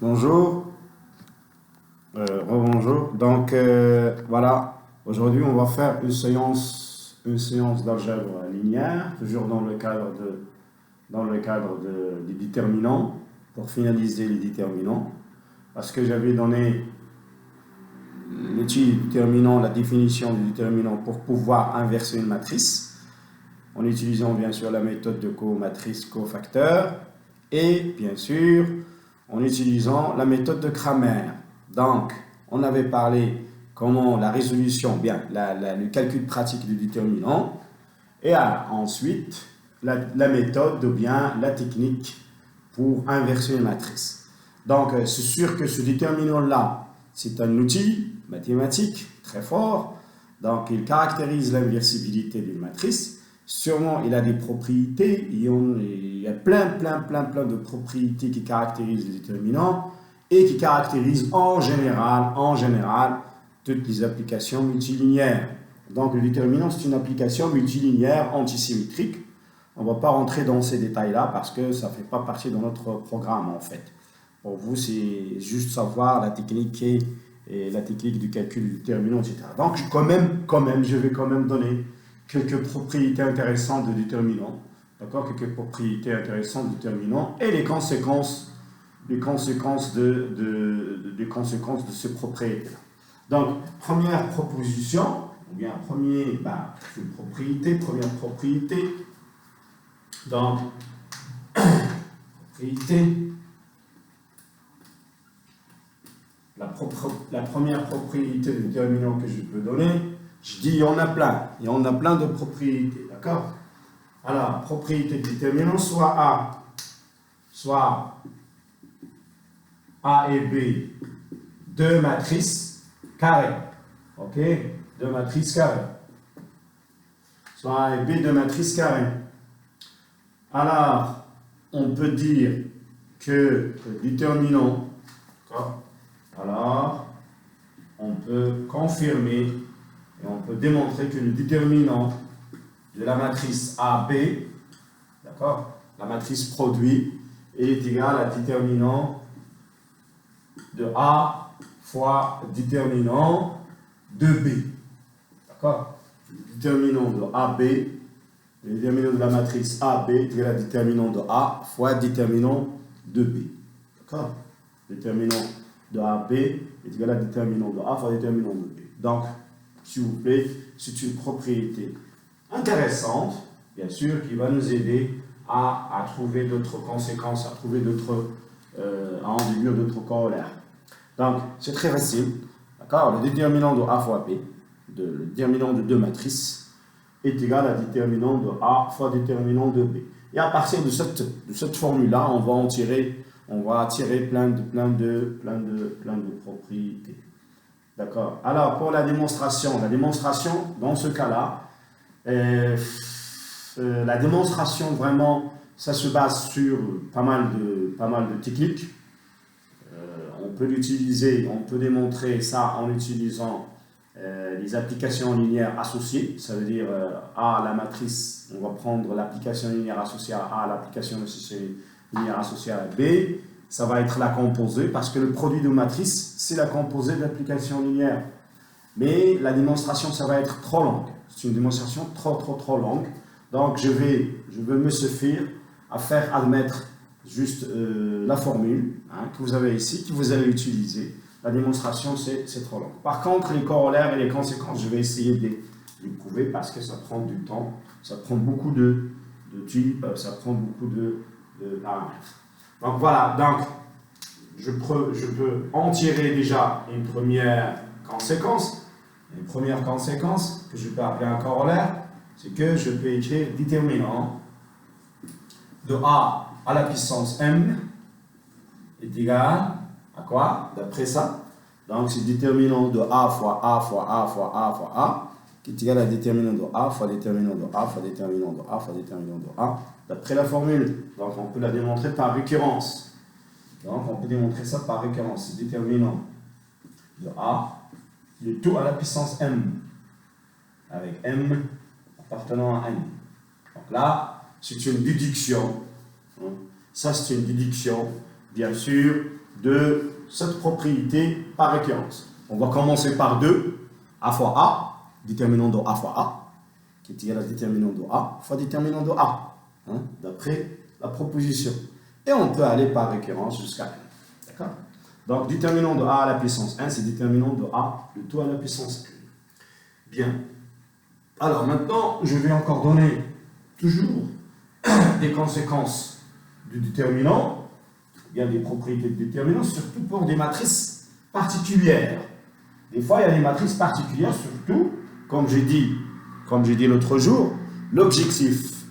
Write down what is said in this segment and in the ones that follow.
Bonjour, rebonjour. Donc voilà, aujourd'hui on va faire une séance d'algèbre linéaire, toujours dans le cadre des déterminants, pour finaliser les déterminants. Parce que j'avais donné l'outil déterminant, la définition du déterminant pour pouvoir inverser une matrice, en utilisant bien sûr la méthode de comatrice cofacteur, et bien sûr en utilisant la méthode de Cramer. Donc, on avait parlé comment la résolution, bien, le calcul pratique du déterminant, et ensuite la méthode ou bien la technique pour inverser une matrice. Donc, c'est sûr que ce déterminant-là, c'est un outil mathématique très fort, donc il caractérise l'inversibilité d'une matrice. Sûrement, il a des propriétés, il y a plein de propriétés qui caractérisent le déterminant et qui caractérisent en général, toutes les applications multilinéaires. Donc, le déterminant, c'est une application multilinéaire antisymétrique. On ne va pas rentrer dans ces détails-là parce que ça ne fait pas partie de notre programme, en fait. Pour vous, c'est juste savoir la technique et la technique du calcul du déterminant, etc. Donc, je vais quand même donner quelques propriétés intéressantes de déterminant, d'accord, quelques propriétés intéressantes de déterminant et les conséquences de ces propriétés-là. Donc, première proposition, ou bien première propriété, donc, la première propriété de déterminant que je peux donner, je dis il y en a plein de propriétés, d'accord? Alors, propriété de déterminant, soit A et B, deux matrices carrées, ok? Deux matrices carrées. Soit A et B, deux matrices carrées. Alors, on peut dire que le déterminant, d'accord? Alors, on peut confirmer et on peut démontrer que le déterminant de la matrice AB, d'accord, la matrice produit, est égal à déterminant de A fois déterminant de B. D'accord? Le déterminant de AB, le déterminant de la matrice AB est égal à déterminant de A fois déterminant de B. D'accord? Déterminant de AB est égal à déterminant de A fois déterminant de B. Donc, s'il vous plaît, c'est une propriété intéressante, bien sûr, qui va nous aider à trouver d'autres conséquences, à en déduire d'autres corollaires. Donc, c'est très facile, d'accord? Le déterminant de A fois B, le déterminant de deux matrices, est égal à déterminant de A fois déterminant de B. Et à partir de cette formule-là, on va tirer plein de propriétés. D'accord. Alors, pour la démonstration, dans ce cas-là, la démonstration, vraiment, ça se base sur pas mal de techniques. On peut démontrer ça en utilisant les applications linéaires associées. Ça veut dire A, la matrice, on va prendre l'application linéaire associée à A, l'application linéaire associée à B. Ça va être la composée, parce que le produit de matrice, c'est la composée de l'application linéaire. Mais la démonstration, ça va être trop longue. C'est une démonstration trop longue. Donc, je vais me suffire à faire admettre juste la formule que vous avez ici, que vous allez utiliser. La démonstration, c'est trop long. Par contre, les corollaires et les conséquences, je vais essayer de les prouver parce que ça prend du temps, ça prend beaucoup de types, ça prend beaucoup de paramètres. Donc voilà, je peux en tirer déjà une première conséquence. Une première conséquence que je peux appeler un corollaire, c'est que je peux écrire déterminant de A à la puissance m est égal à quoi? D'après ça, donc c'est déterminant de A fois A fois A fois A fois A qui est égal à déterminant de A fois déterminant de A fois déterminant de A fois déterminant de A d'après la formule. Donc on peut la démontrer par récurrence. Donc on peut démontrer ça par récurrence. C'est déterminant de A de tout à la puissance m avec m appartenant à n. Donc là, c'est une déduction. Ça, c'est une déduction bien sûr, de cette propriété par récurrence. On va commencer par 2, A fois A, déterminant de A fois A, qui est égal à déterminant de A fois déterminant de A, hein, d'après la proposition. Et on peut aller par récurrence jusqu'à n. D'accord? Donc, déterminant de A à la puissance 1, c'est déterminant de A, le tout à la puissance n. Bien. Alors, maintenant, je vais encore donner toujours des conséquences du déterminant, bien des propriétés de déterminant, surtout pour des matrices particulières. Des fois, il y a des matrices particulières, surtout, comme j'ai dit l'autre jour, l'objectif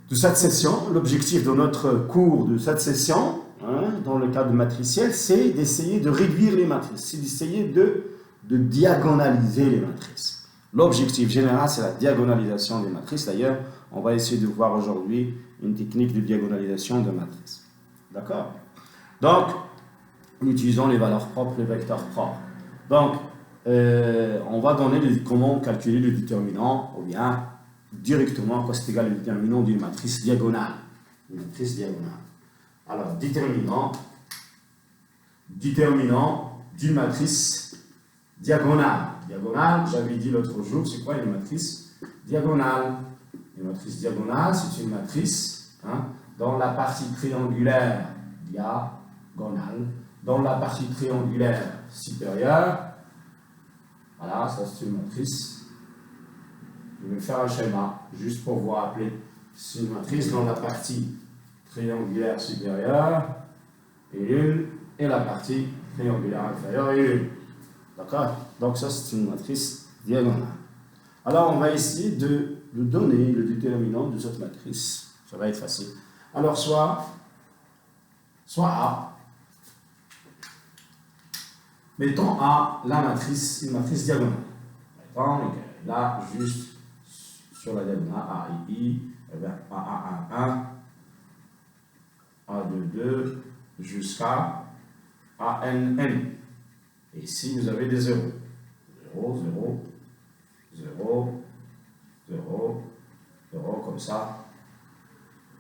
de cette session, l'objectif de notre cours de cette session, hein, dans le cadre matriciel, c'est d'essayer de réduire les matrices, c'est d'essayer de diagonaliser les matrices. L'objectif général, c'est la diagonalisation des matrices. D'ailleurs, on va essayer de voir aujourd'hui une technique de diagonalisation de matrices. D'accord? Donc, en utilisant les valeurs propres, les vecteurs propres. Donc, on va donner comment calculer le déterminant, ou bien directement, quoi c'est égal au déterminant d'une matrice diagonale. Une matrice diagonale. Alors, déterminant d'une matrice diagonale. Diagonale, j'avais dit l'autre jour, c'est quoi une matrice diagonale? Une matrice diagonale, c'est une matrice dont la partie triangulaire diagonale, dans la partie triangulaire supérieure, voilà, ça c'est une matrice. Je vais faire un schéma, juste pour vous rappeler. C'est une matrice dont la partie triangulaire supérieure est nulle, et la partie triangulaire inférieure est nulle. D'accord? Donc ça c'est une matrice diagonale. Alors on va essayer de donner le déterminant de cette matrice. Ça va être facile. Alors soit A, mettons A la matrice, une matrice diagonale. Mettons là juste sur la diagonale A I, eh bien, A1, A2, jusqu'à ANN. Et ici, vous avez des zéros. 0, 0, 0, 0, 0, comme ça.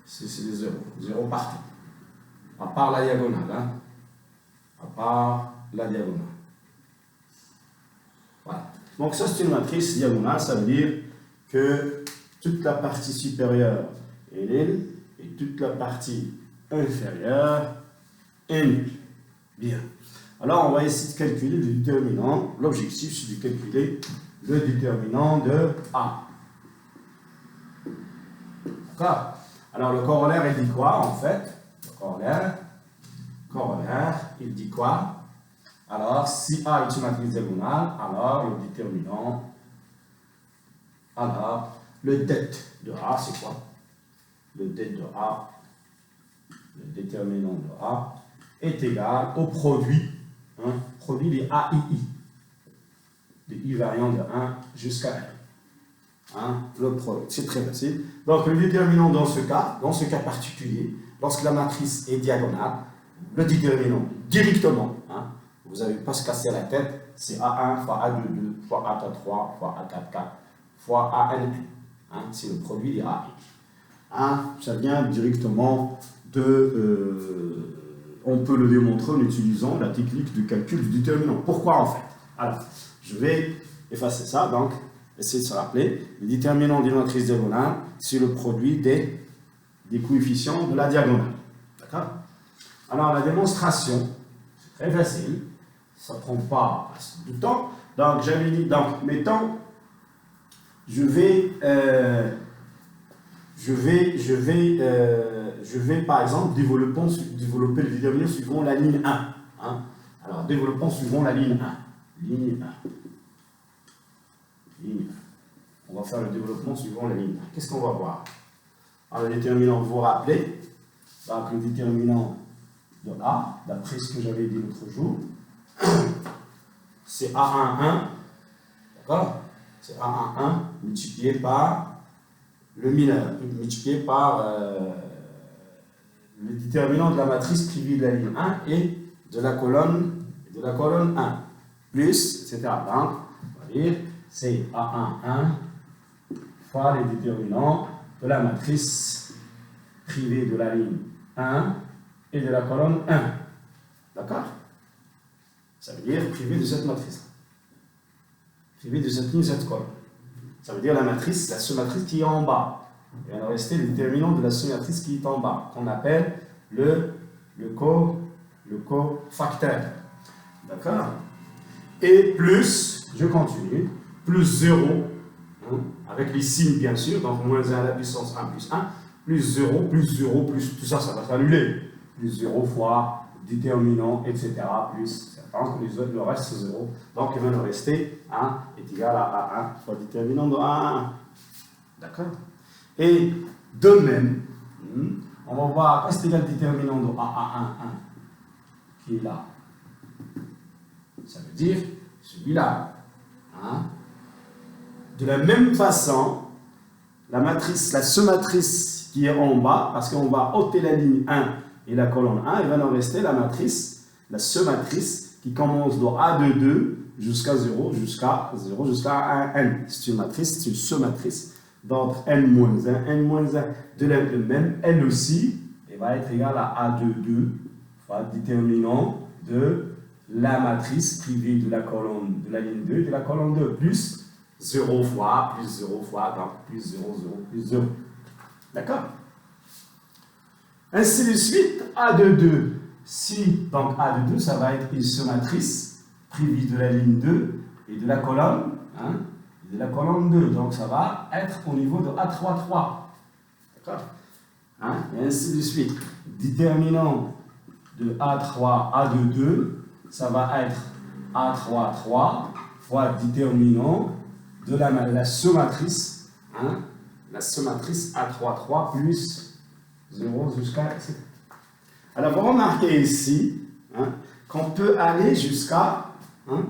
Ici, c'est des zéros. 0 partout. À part la diagonale. Hein? À part la diagonale. Voilà. Donc, ça, c'est une matrice diagonale. Ça veut dire que toute la partie supérieure est nulle et toute la partie inférieure est nulle. Bien. Alors, on va essayer de calculer le déterminant. L'objectif, c'est de calculer le déterminant de A. D'accord? Alors, le corollaire, il dit quoi, en fait? Le corollaire, il dit quoi? Alors, si A est une matrice diagonale, alors le déterminant, alors, le det de A, c'est quoi? Le det de A, le déterminant de A, est égal au produit des AII, de I variant de 1 jusqu'à N. Le produit, c'est très facile. Donc, le déterminant dans ce cas particulier, lorsque la matrice est diagonale, le déterminant directement, vous n'avez pas à se casser la tête, c'est A1 fois A2 fois A3 fois A4 fois ANN. C'est le produit des AI. Ça vient directement de... on peut le démontrer en utilisant la technique du calcul du déterminant. Pourquoi en fait? Alors, je vais effacer ça, donc, essayez de se rappeler. Le déterminant d'une matrice diagonale, c'est le produit des coefficients de la diagonale. D'accord? Alors, la démonstration, c'est très facile. Ça ne prend pas du temps. Donc, j'avais dit, donc, mettons, je vais par exemple développer le déterminant suivant la ligne 1. Alors, développons suivant la ligne 1. Ligne 1. On va faire le développement suivant la ligne 1. Qu'est-ce qu'on va voir? Alors, le déterminant, vous vous rappelez, donc le déterminant de A, d'après ce que j'avais dit l'autre jour, c'est A11, d'accord? C'est A11 multiplié par le mineur, multiplié par le déterminant de la matrice privée de la ligne 1 et de la colonne 1, plus, etc. Donc, on va dire, c'est A11 fois les déterminants de la matrice privée de la ligne 1 et et de la colonne 1. D'accord? Ça veut dire privé de cette matrice. Privé de cette ligne, cette colonne. Ça veut dire la matrice, la sous-matrice qui est en bas. Il va nous rester le déterminant de la sous-matrice qui est en bas, qu'on appelle le cofacteur. D'accord? Et plus, je continue, plus 0, hein, avec les signes bien sûr, donc moins 1 à la puissance 1 plus 1, plus 0, plus, tout ça, ça va s'annuler. Plus 0 fois déterminant, etc. Plus, donc le reste c'est 0. Donc il va nous rester 1 est égal à 1 fois déterminant de A à 1. D'accord? Et de même, on va voir quoi c'est égal déterminant de A à 1, 1, qui est là. Ça veut dire celui-là. Hein? De la même façon, la matrice, la sous-matrice qui est en bas, parce qu'on va ôter la ligne 1 et la colonne 1, il va nous rester la matrice, la sous-matrice qui commence de A de 2 jusqu'à 0, jusqu'à 1n. C'est une matrice, c'est une sous-matrice. Donc n-1, n-1 de la même, elle aussi, elle va être égale à A de 2 fois déterminant de la matrice privée de la colonne de la ligne 2 et de la colonne 2, plus 0 fois, plus 0 fois, donc plus 0, 0, plus 0. D'accord? Ainsi de suite, A de 2. Si, donc A de 2, ça va être une sous-matrice privée de la ligne 2 et de la colonne, hein, de la colonne 2. Donc ça va être au niveau de A3, 3. D'accord? Hein? Et ainsi de suite. Déterminant de A3, A de 2, ça va être A3, 3 fois déterminant de la sous-matrice, hein, la sous-matrice A3, 3 plus 0 jusqu'à... Alors, vous remarquez ici, hein, qu'on peut aller jusqu'à, hein,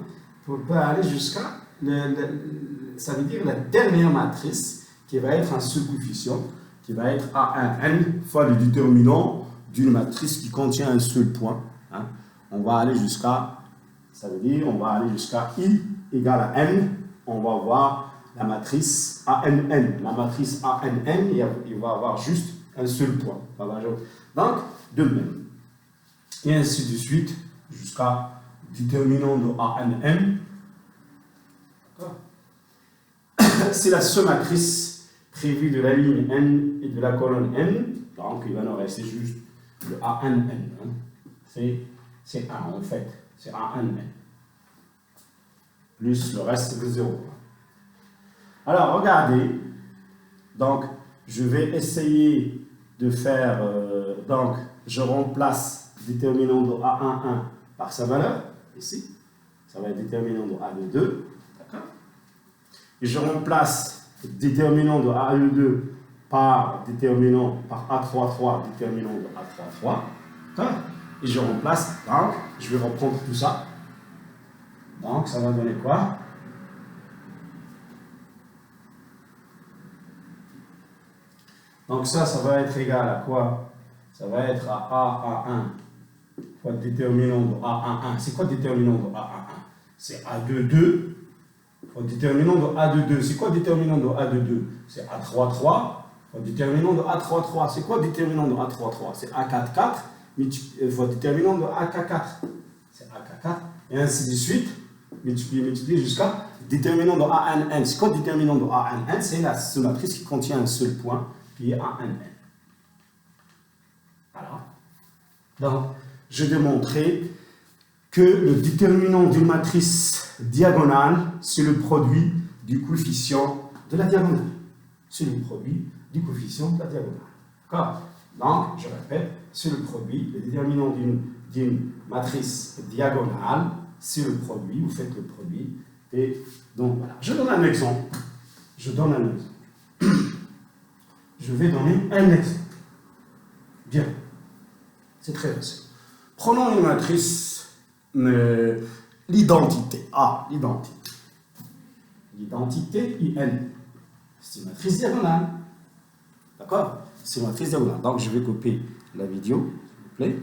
ça veut dire la dernière matrice qui va être un seul coefficient, qui va être A1n fois le déterminant d'une matrice qui contient un seul point. Hein. On va aller jusqu'à, ça veut dire, on va aller jusqu'à I égale à n. On va voir la matrice ANN. La matrice ANN, il va avoir juste un seul point. Donc, de même. Et ainsi de suite, jusqu'à déterminant de ANN. C'est la sous-matrice prévue de la ligne N et de la colonne N. Donc, il va nous rester juste le ANN. Hein. C'est 1 en fait. C'est ANN. Plus le reste de 0. Alors, regardez. Donc, je vais essayer de faire... donc, je remplace déterminant de A11 par sa valeur, ici. Ça va être déterminant de A de 2. D'accord? Et je remplace déterminant de A de 2 par déterminant par A33, déterminant de A33. D'accord? Et je remplace, donc, je vais reprendre tout ça. Donc, ça va donner quoi? Donc, ça va être égal à quoi? Ça va être à A1 fois déterminant de A11. C'est quoi déterminant de A11? C'est A de 2 fois déterminant de A de 2. C'est quoi déterminant de A de 2? C'est A33 fois déterminant de A33. C'est quoi déterminant de A33? C'est A44 fois déterminant de AK4. C'est AK4. Et ainsi de suite. Multiplier jusqu'à déterminant de ANN. C'est quoi déterminant de ANN? C'est la sous-matrice qui contient un seul point, qui est ANN. Voilà. Donc, je vais démontrer que le déterminant d'une matrice diagonale, c'est le produit du coefficient de la diagonale. C'est le produit du coefficient de la diagonale. D'accord? Donc, je répète, c'est le produit, le déterminant d'une matrice diagonale, c'est le produit, vous faites le produit, et donc voilà. Je donne un exemple. Je vais donner un exemple. Bien. C'est très facile. Prenons une matrice, l'identité. L'identité. L'identité IN. C'est une matrice diagonale. D'accord? C'est une matrice diagonale. Donc je vais copier la vidéo, s'il vous plaît.